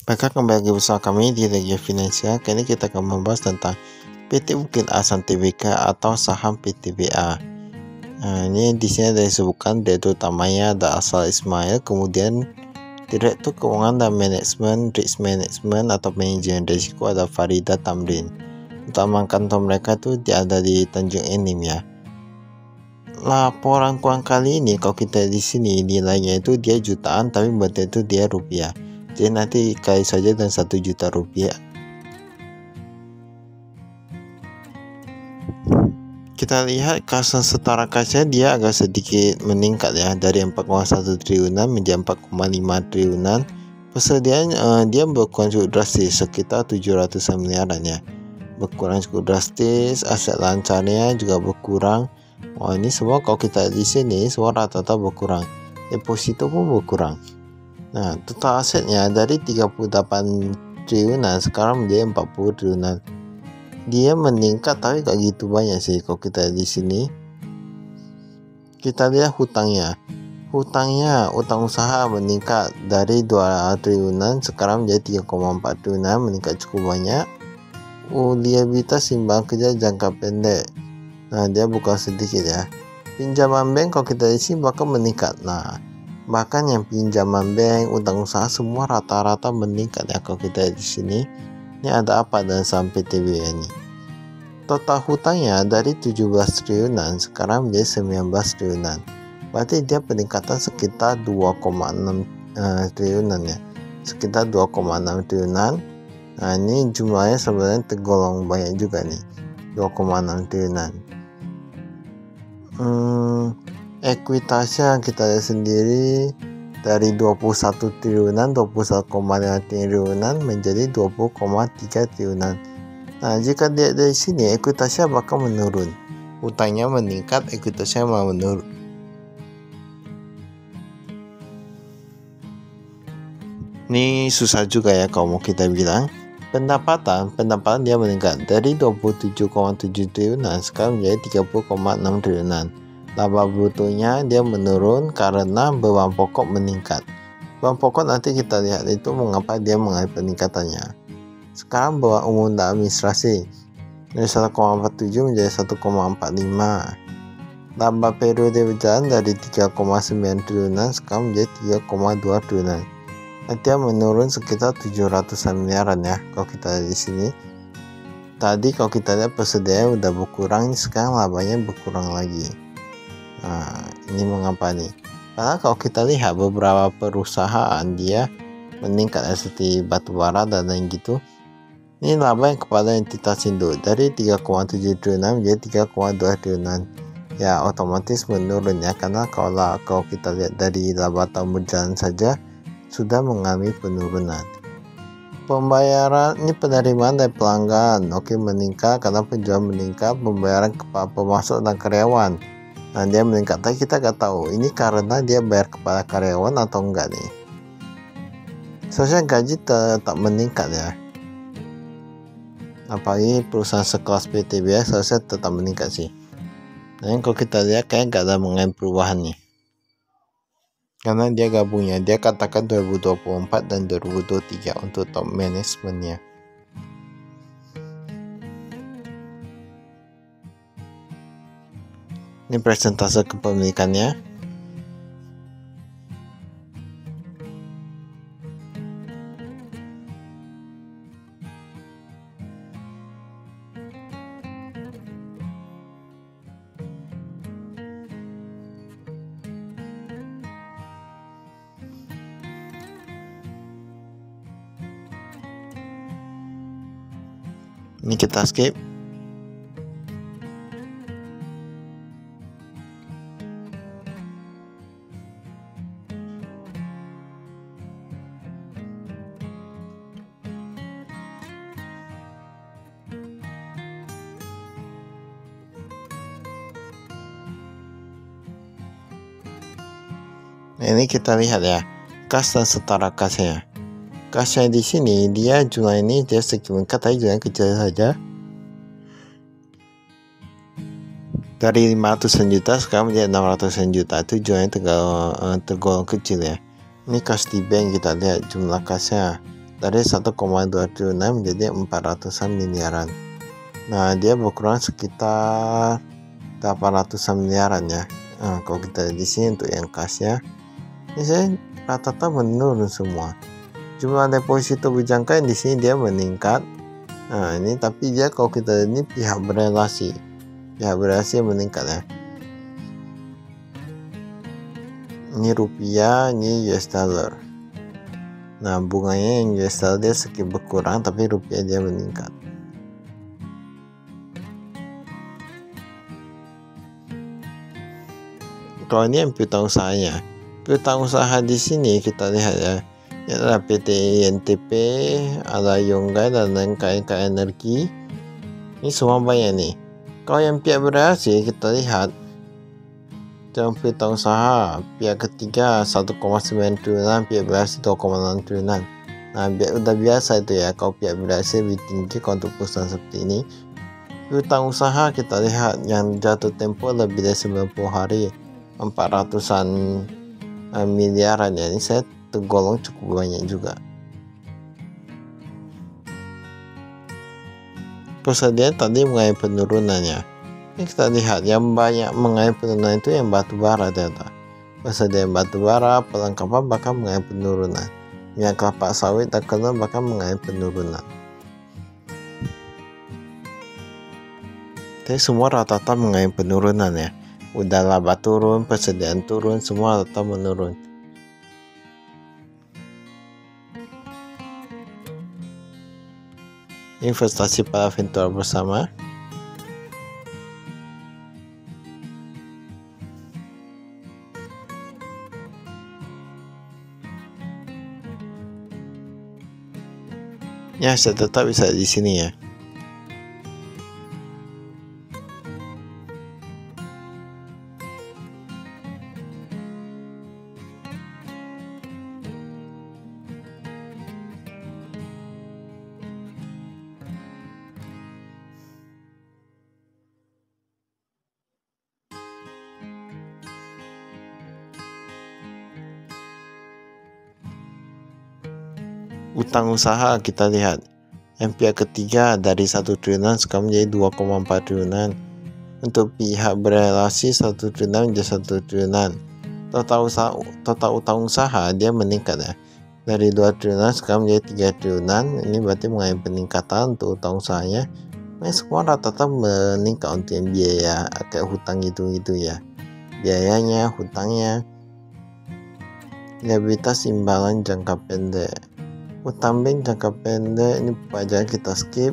Maka kembali lagi bersama kami di Regia Finansial. Kali ini kita akan membahas tentang PT Bukit Asam Tbk atau saham PTBA. Nah, ini di sini ada disebutkan direktur utamanya ada Asal Ismail, kemudian direktur keuangan dan manajemen risk management atau manajemen risiko ada Farida Tamrin. Utama kantor mereka tuh ada di Tanjung Enim ya. Laporan keuangan kali ini kalau kita di sini nilainya itu dia jutaan, tapi bentuknya itu dia rupiah. Jadi nanti kali saja dan 1 juta rupiah. Kita lihat kas setara kasnya dia agak sedikit meningkat ya, dari 4,1 triliunan menjadi 4,5 triliunan. Persediaan dia berkurang cukup drastis sekitar 700 miliaran ya. Berkurang cukup drastis, aset lancarnya juga berkurang. Wah, ini semua kalau kita di sini semua rata-rata berkurang. Deposito pun berkurang. Nah, total asetnya dari 38 triliunan sekarang menjadi 40 triliunan. Dia meningkat tapi gak gitu banyak sih kalau kita di sini. Kita lihat hutangnya. Utang usaha meningkat dari 2 triliunan sekarang menjadi 3,4 triliunan, meningkat cukup banyak. Liabilitas imbang kerja jangka pendek. Nah, dia bukan sedikit ya. Pinjaman bank kalau kita di sini bahkan meningkat. Nah, bahkan yang pinjaman bank, utang usaha semua rata-rata meningkat ya kalau kita di sini. Ini ada apa dengan saham PTBA ini? Total hutangnya dari 17 triliunan sekarang menjadi 19 triliunan. Berarti dia peningkatan sekitar 2,6 triliunan ya. Sekitar 2,6 triliunan. Nah, ini jumlahnya sebenarnya tergolong banyak juga nih. 2,6 triliunan. Ekuitasnya kita lihat sendiri dari 21 triliunan, 21,5 triliunan menjadi 20,3 triliunan. Nah, jika dia dari sini ekuitasnya bakal menurun. Utangnya meningkat, ekuitasnya malah menurun. Ini susah juga ya kalau mau kita bilang. Pendapatan dia meningkat dari 27,7 triliunan sekarang menjadi 30,6 triliunan. Laba brutonya dia menurun karena beban pokok meningkat. Beban pokok nanti kita lihat itu mengapa dia mengalami peningkatannya. Sekarang beban umum dan administrasi dari 1,47 menjadi 1,45. Laba periode berjalan dari 3,9 triliunan sekarang menjadi 3,2 triliunan. Dia menurun sekitar 700 miliaran ya kalau kita lihat di sini. Tadi kalau kita lihat persediaan udah berkurang, sekarang labanya berkurang lagi. Nah, ini mengapa nih? Karena kalau kita lihat beberapa perusahaan dia meningkat seperti batubara dan lain gitu. Ini laba yang kepada entitas induk dari 3,7 triliunan menjadi 3,2 triliunan. Ya otomatis menurun ya, karena kalau kita lihat dari laba tahun berjalan saja sudah mengalami penurunan. Pembayaran ini penerimaan dari pelanggan meningkat karena penjualan meningkat, pembayaran kepada pemasok dan karyawan. Nah, dia meningkat, tapi kita nggak tahu ini karena dia bayar kepada karyawan atau enggak nih. Seharusnya gaji tetap meningkat ya. Apalagi perusahaan sekelas PTBA seharusnya tetap meningkat sih. Nah, kalau kita lihat kayak nggak ada mengalami perubahan nih. Karena dia gabungnya, dia katakan 2024 dan 2023 untuk top manajemennya. Ini persentase kepemilikannya. Ini kita skip. Nah, ini kita lihat ya, kas dan setara kasnya. Kasnya di sini dia jumlah ini dia sedikit meningkat, tapi jumlahnya kecil saja. Dari 500 juta sekarang menjadi 600 juta, itu jumlahnya tergolong kecil ya. Ini kas di bank kita lihat jumlah kasnya dari 1,2 triliunan menjadi 400-an miliaran. Nah, dia berkurang sekitar 800-an miliaran ya. Nah, kalau kita lihat di sini untuk yang kasnya, ini saya rata-rata menurun semua. Jumlah deposito berjangka di sini dia meningkat. Nah, ini tapi dia kalau kita lihat ini pihak berelasi meningkat ya. Ini rupiah, ini US dollar. Nah, bunganya yang US dollar dia sedikit berkurang, tapi rupiah dia meningkat. Kalau ini yang piutang usahanya, piutang usaha di sini kita lihat ya, ini adalah PT INTP, ada Yonggay dan lain KNK Energi. Ini semua banyak nih. Kalau yang pihak berhasil kita lihat, yang piutang usaha pihak ketiga 1,9 triliunan, pihak berhasil 2,6 triliunan. Nah, udah biasa itu ya, kalau pihak berhasil lebih tinggi kalau untuk perusahaan seperti ini. Piutang usaha kita lihat yang jatuh tempo lebih dari 90 hari, 400-an miliaran ya. Ini saya tergolong cukup banyak juga. Persediaan tadi mengalami penurunannya. Ini kita lihat yang banyak mengalami penurunan itu yang batubara ternyata. Persediaan batubara, perlengkapan bahkan mengalami penurunan. Minyak kelapa sawit dan kena bahkan mengalami penurunan. Tapi semua rata-rata mengalami penurunan ya. Udah laba turun, persediaan turun, semua rata menurun. Investasi pada Ventura bersama. Ya, saya tetap bisa di sini ya. Utang usaha kita lihat, yang pihak ketiga dari 1 triliunan sekarang menjadi 2,4 triliunan. Untuk pihak berelasi 1 triliunan menjadi 1 triliunan. Total utang usaha dia meningkat ya, dari 2 triliunan sekarang menjadi 3 triliunan. Ini berarti mengalami peningkatan untuk utang usahanya. Nah, semua rata-rata meningkat untuk yang biaya kayak hutang gitu ya, biayanya, hutangnya. Liabilitas imbalan jangka pendek, utang bank jangka pendek, ini pelajaran kita skip.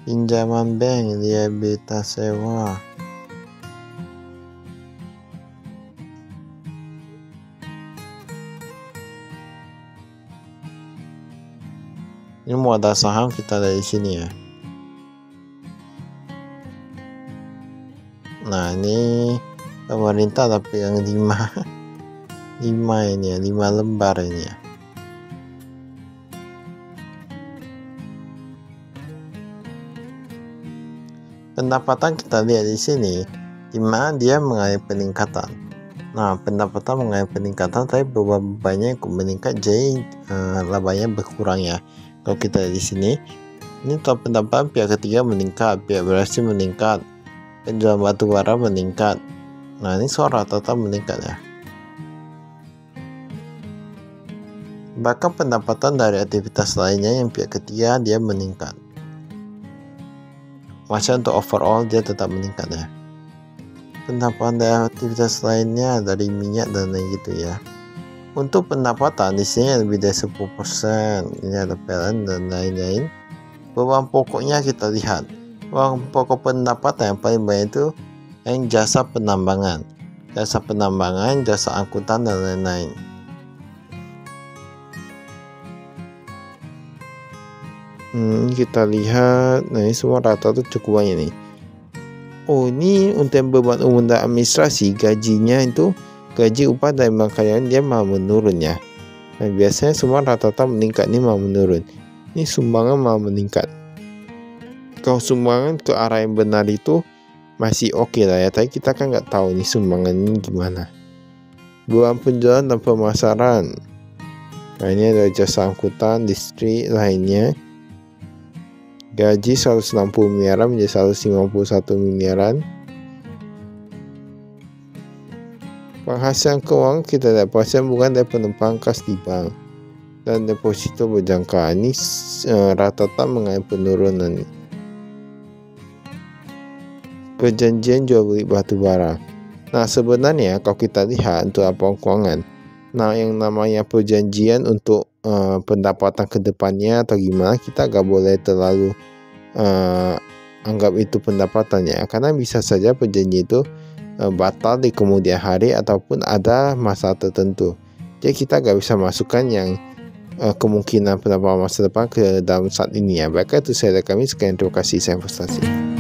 Pinjaman bank, liabilitas sewa. Ini modal saham kita dari sini ya. Nah, ini pemerintah tapi yang 5 ini ya, 5 lembar ini ya. Pendapatan kita lihat di sini, di mana dia mengalami peningkatan. Nah, pendapatan mengalami peningkatan, tapi bebannya ikut meningkat, jadi labanya berkurang ya. Kalau kita lihat di sini, ini total pendapatan pihak ketiga meningkat, pihak berhasil meningkat, penjualan batu bara meningkat. Nah, ini soal rata-rata meningkat ya. Bahkan pendapatan dari aktivitas lainnya yang pihak ketiga dia meningkat. Masa untuk overall dia tetap meningkat ya. Pendapatan dari aktivitas lainnya dari minyak dan lain gitu ya. Untuk pendapatan di sini lebih dari 10%. Ini ada PLN dan lain-lain. Beban pokoknya kita lihat. Beban pokok pendapatan yang paling banyak itu yang jasa penambangan, jasa angkutan dan lain-lain. Kita lihat, nah ini semua rata tuh cukup banyak nih. Oh, ini untuk beban umum dan administrasi, gajinya itu gaji upah dan karyawan dia malah menurun ya. Nah, biasanya semua rata-rata meningkat, ini malah menurun. Ini sumbangan malah meningkat. Kalau sumbangan ke arah yang benar itu masih oke lah ya, tapi kita kan nggak tahu nih sumbangan ini gimana. Beban penjualan dan pemasaran. Nah, ini ada jasa angkutan, listrik lainnya. Gaji 160 miliaran menjadi 151 miliaran. Penghasilan keuangan kita lihat penghasilan bukan dari penumpang kas di bank dan deposito berjangka. Ini rata-rata mengalami penurunan. Perjanjian jual beli batu bara. Nah, sebenarnya kalau kita lihat untuk laporan keuangan, nah yang namanya perjanjian untuk pendapatan kedepannya atau gimana, kita gak boleh terlalu anggap itu pendapatannya, karena bisa saja perjanjian itu batal di kemudian hari ataupun ada masalah tertentu. Jadi kita gak bisa masukkan yang kemungkinan pendapatan masa depan ke dalam saat ini ya. Baik, itu saya dari kami. Sekian, terima kasih, saya investasi.